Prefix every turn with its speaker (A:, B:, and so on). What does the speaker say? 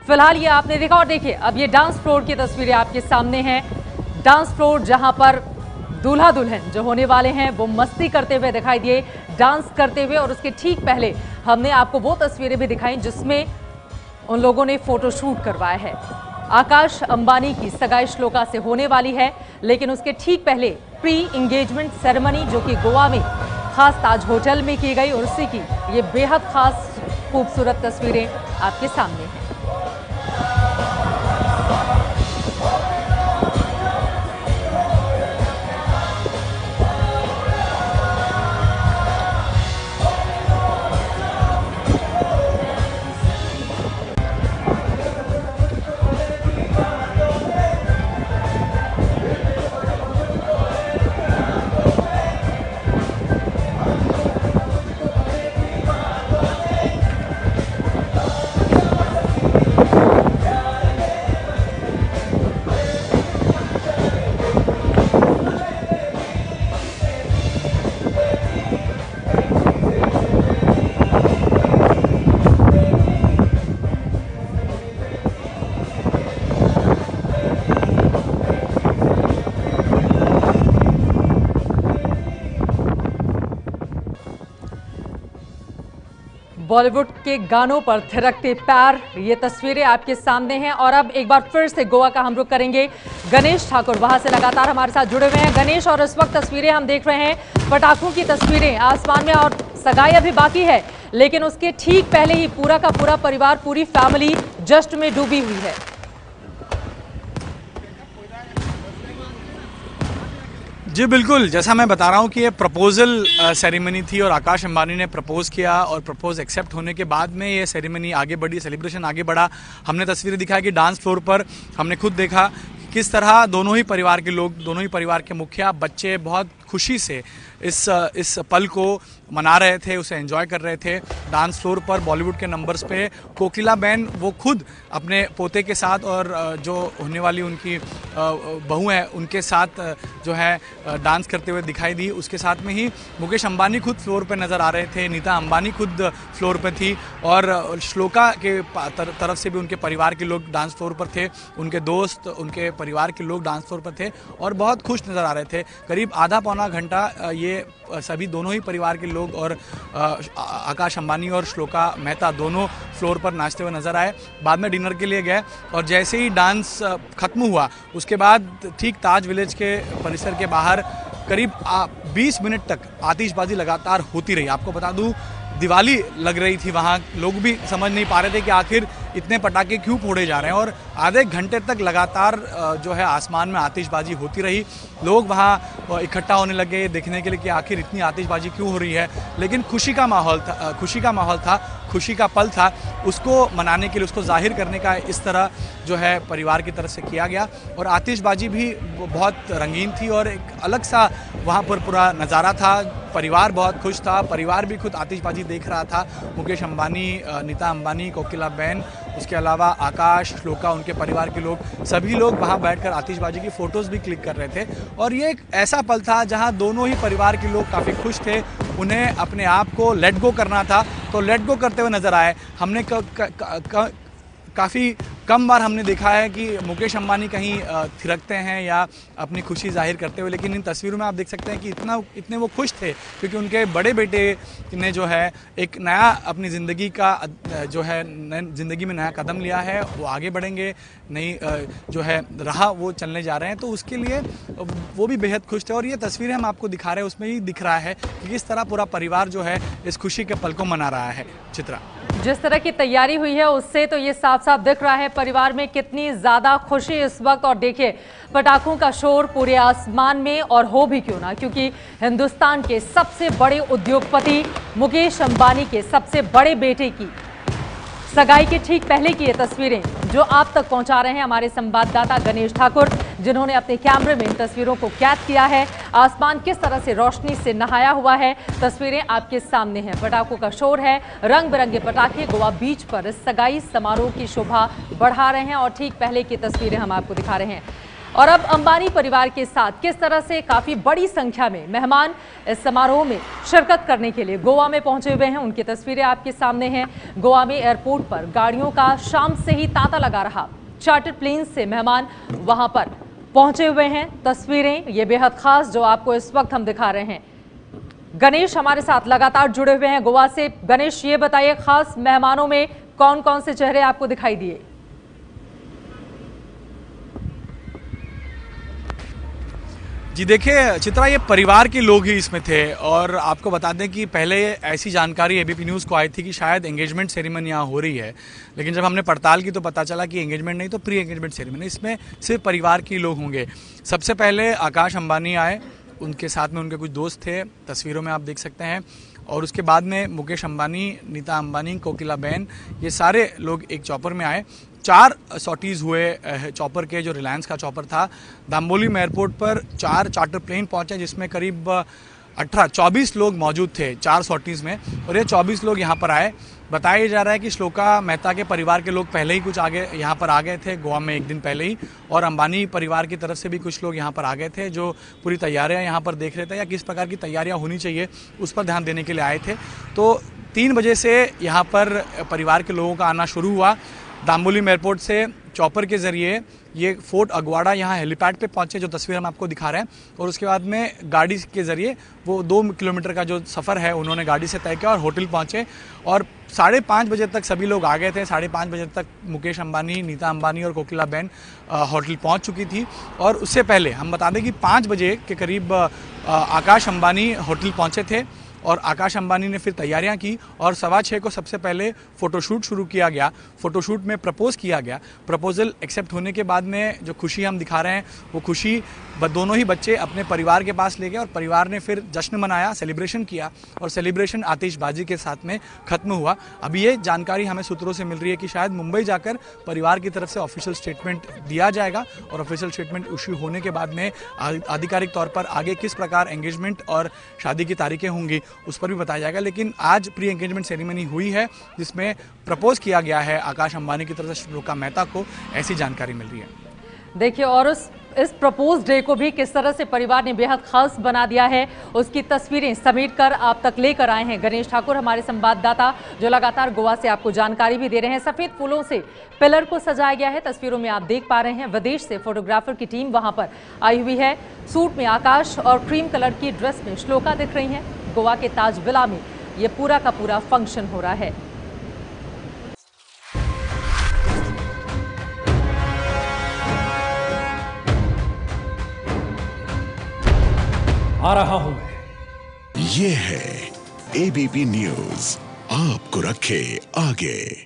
A: फिलहाल ये आपने देखा और देखिए अब ये डांस फ्लोर की तस्वीरें आपके सामने हैं। डांस फ्लोर जहां पर दूल्हा दुल्हन जो होने वाले हैं वो मस्ती करते हुए दिखाई दिए, डांस करते हुए। और उसके ठीक पहले हमने आपको वो तस्वीरें भी दिखाई जिसमें उन लोगों ने फोटोशूट करवाया है। आकाश अंबानी की सगाई श्लोका से होने वाली है, लेकिन उसके ठीक पहले प्री इंगेजमेंट सेरेमनी जो कि गोवा में खास ताज होटल में की गई और उसी की ये बेहद खास खूबसूरत तस्वीरें आपके सामने हैं। बॉलीवुड के गानों पर थिरकते पैर, ये तस्वीरें आपके सामने हैं। और अब एक बार फिर से गोवा का हम रुख करेंगे। गणेश ठाकुर वहां से लगातार हमारे साथ जुड़े हुए हैं। गणेश, और इस वक्त तस्वीरें हम देख रहे हैं, पटाखों की तस्वीरें आसमान में, और सगाई अभी बाकी है, लेकिन उसके ठीक पहले ही पूरा का पूरा परिवार, पूरी फैमिली जश्न में डूबी हुई है।
B: जी बिल्कुल, जैसा मैं बता रहा हूँ कि ये प्रपोजल सेरेमनी थी और आकाश अंबानी ने प्रपोज किया और प्रपोज एक्सेप्ट होने के बाद में ये सेरेमनी आगे बढ़ी, सेलिब्रेशन आगे बढ़ा। हमने तस्वीरें दिखाई कि डांस फ्लोर पर हमने खुद देखा किस तरह दोनों ही परिवार के लोग, दोनों ही परिवार के मुखिया, बच्चे बहुत खुशी से इस पल को मना रहे थे, उसे एंजॉय कर रहे थे। डांस फ्लोर पर बॉलीवुड के नंबर्स पे कोकिला बहन वो खुद अपने पोते के साथ और जो होने वाली उनकी बहू है उनके साथ जो है डांस करते हुए दिखाई दी। उसके साथ में ही मुकेश अंबानी खुद फ्लोर पे नज़र आ रहे थे, नीता अंबानी खुद फ्लोर पे थी और श्लोका के तरफ से भी उनके परिवार के लोग डांस फ्लोर पर थे, उनके दोस्त, उनके परिवार के लोग डांस फ्लोर पर थे और बहुत खुश नज़र आ रहे थे। करीब आधा पौना घंटा ये सभी दोनों ही परिवार के लोग और आकाश अंबानी और श्लोका मेहता दोनों फ्लोर पर नाचते हुए नजर आए। बाद में डिनर के लिए गए और जैसे ही डांस खत्म हुआ उसके बाद ठीक ताज विलेज के परिसर के बाहर करीब 20 मिनट तक आतिशबाजी लगातार होती रही। आपको बता दूं दिवाली लग रही थी वहाँ, लोग भी समझ नहीं पा रहे थे कि आखिर इतने पटाखे क्यों फोड़े जा रहे हैं और आधे घंटे तक लगातार जो है आसमान में आतिशबाजी होती रही। लोग वहाँ इकट्ठा होने लगे देखने के लिए कि आखिर इतनी आतिशबाजी क्यों हो रही है, लेकिन खुशी का माहौल था, खुशी का पल था, उसको मनाने के लिए, उसको जाहिर करने का इस तरह जो है परिवार की तरफ से किया गया। और आतिशबाजी भी बहुत रंगीन थी और एक अलग सा वहाँ पर पूरा नज़ारा था। परिवार बहुत खुश था, परिवार भी खुद आतिशबाजी देख रहा था। मुकेश अंबानी, नीता अंबानी, कोकिला बहन, उसके अलावा आकाश, श्लोका, उनके परिवार के लोग, सभी लोग वहाँ बैठकर आतिशबाजी की फ़ोटोज़ भी क्लिक कर रहे थे। और ये एक ऐसा पल था जहाँ दोनों ही परिवार के लोग काफ़ी खुश थे, उन्हें अपने आप को लेट गो करना था तो लेट गो करते हुए नज़र आए। हमने काफ़ी कम बार हमने देखा है कि मुकेश अंबानी कहीं थिरकते हैं या अपनी खुशी जाहिर करते हुए, लेकिन इन तस्वीरों में आप देख सकते हैं कि इतने वो खुश थे क्योंकि उनके बड़े बेटे ने जो है एक नया अपनी ज़िंदगी का जो है ज़िंदगी में नया कदम लिया है, वो आगे बढ़ेंगे, नई जो है राह वो चलने जा रहे हैं, तो उसके लिए वो भी बेहद खुश थे। और ये तस्वीरें हम आपको दिखा रहे हैं उसमें ही दिख रहा है कि किस तरह पूरा परिवार जो है इस खुशी के पल को मना रहा है। चित्रा,
A: जिस तरह की तैयारी हुई है उससे तो ये साफ साफ दिख रहा है परिवार में कितनी ज्यादा खुशी इस वक्त। और देखिए पटाखों का शोर पूरे आसमान में, और हो भी क्यों ना, क्योंकि हिंदुस्तान के सबसे बड़े उद्योगपति मुकेश अंबानी के सबसे बड़े बेटे की सगाई के ठीक पहले की ये तस्वीरें जो आप तक पहुंचा रहे हैं हमारे संवाददाता गणेश ठाकुर, जिन्होंने अपने कैमरे में इन तस्वीरों को कैद किया है। आसमान किस तरह से रोशनी से नहाया हुआ है, तस्वीरें आपके सामने हैं। पटाखों का शोर है, रंग बिरंगे पटाखे गोवा बीच पर इस सगाई समारोह की शोभा बढ़ा रहे हैं। और ठीक पहले की तस्वीरें हम आपको दिखा रहे हैं। और अब अंबानी परिवार के साथ किस तरह से काफी बड़ी संख्या में मेहमान इस समारोह में शिरकत करने के लिए गोवा में पहुंचे हुए हैं, उनकी तस्वीरें आपके सामने हैं। गोवा में एयरपोर्ट पर गाड़ियों का शाम से ही तांता लगा रहा। चार्टर्ड प्लेन से मेहमान वहां पर पहुंचे हुए हैं। तस्वीरें ये बेहद खास जो आपको इस वक्त हम दिखा रहे हैं। गणेश हमारे साथ लगातार जुड़े हुए हैं गोवा से। गणेश, ये बताइए खास मेहमानों में कौन कौन से चेहरे आपको दिखाई दिए?
B: जी देखिए चित्रा, ये परिवार के लोग ही इसमें थे और आपको बता दें कि पहले ऐसी जानकारी एबीपी न्यूज़ को आई थी कि शायद एंगेजमेंट सेरेमनी यहाँ हो रही है, लेकिन जब हमने पड़ताल की तो पता चला कि एंगेजमेंट नहीं तो प्री एंगेजमेंट सेरेमनी। इसमें सिर्फ परिवार के लोग होंगे। सबसे पहले आकाश अंबानी आए, उनके साथ में उनके कुछ दोस्त थे, तस्वीरों में आप देख सकते हैं। और उसके बाद में मुकेश अंबानी, नीता अंबानी, कोकिला बहन, ये सारे लोग एक चॉपर में आए। 4 सॉर्टीज़ हुए चॉपर के, जो रिलायंस का चॉपर था। दाम्बोलिम एयरपोर्ट पर 4 चार्टर प्लेन पहुंचे जिसमें करीब 24 लोग मौजूद थे 4 सॉर्टीज़ में, और ये 24 लोग यहाँ पर आए। बताया जा रहा है कि श्लोका मेहता के परिवार के लोग पहले ही कुछ आगे यहाँ पर आ गए थे गोवा में एक दिन पहले ही, और अंबानी परिवार की तरफ से भी कुछ लोग यहाँ पर आ गए थे जो पूरी तैयारियाँ यहाँ पर देख रहे थे या किस प्रकार की तैयारियाँ होनी चाहिए उस पर ध्यान देने के लिए आए थे। तो 3 बजे से यहाँ पर परिवार के लोगों का आना शुरू हुआ। दाम्बोलिम एयरपोर्ट से चॉपर के ज़रिए ये फोर्ट अगवाड़ा यहाँ हेलीपैड पे पहुँचे, जो तस्वीर हम आपको दिखा रहे हैं, और उसके बाद में गाड़ी के ज़रिए वो 2 किलोमीटर का जो सफ़र है उन्होंने गाड़ी से तय किया और होटल पहुँचे। और 5:30 बजे तक सभी लोग आ गए थे। 5:30 बजे तक मुकेश अंबानी, नीता अंबानी और कोकिला बहन होटल पहुँच चुकी थी। और उससे पहले हम बता दें कि 5 बजे के करीब आकाश अंबानी होटल पहुँचे थे और आकाश अंबानी ने फिर तैयारियां की और 6:15 को सबसे पहले फ़ोटोशूट शुरू किया गया। फ़ोटोशूट में प्रपोज़ किया गया। प्रपोज़ल एक्सेप्ट होने के बाद में जो खुशी हम दिखा रहे हैं वो खुशी दोनों ही बच्चे अपने परिवार के पास ले गए और परिवार ने फिर जश्न मनाया, सेलिब्रेशन किया, और सेलिब्रेशन आतिशबाजी के साथ में ख़त्म हुआ। अभी ये जानकारी हमें सूत्रों से मिल रही है कि शायद मुंबई जाकर परिवार की तरफ से ऑफिशियल स्टेटमेंट दिया जाएगा और ऑफिशियल स्टेटमेंट इशू होने के बाद में आधिकारिक तौर पर आगे किस प्रकार एंगेजमेंट और शादी की तारीखें होंगी उस पर भी बताया जाएगा। लेकिन आज प्री एंगेजमेंट सेरेमनी हुई है जिसमें प्रपोज किया गया है आकाश अंबानी की तरफ से श्लोका मेहता को, ऐसी जानकारी मिल रही है।
A: देखिए, और इस प्रपोज डे को भी किस तरह से परिवार ने बेहद खास बना दिया है उसकी तस्वीरें समेट कर आप तक लेकर आए हैं गणेश ठाकुर, हमारे संवाददाता, जो लगातार गोवा से आपको जानकारी भी दे रहे हैं। सफेद फूलों से पिलर को सजाया गया है, तस्वीरों में आप देख पा रहे हैं। विदेश से फोटोग्राफर की टीम वहां पर आई हुई है। सूट में आकाश और क्रीम कलर की ड्रेस में श्लोका दिख रही हैं। गोवा के ताज विला में ये पूरा का पूरा फंक्शन हो रहा है।
C: आ रहा हूं मैं।
D: ये है एबीपी न्यूज़, आपको रखे आगे।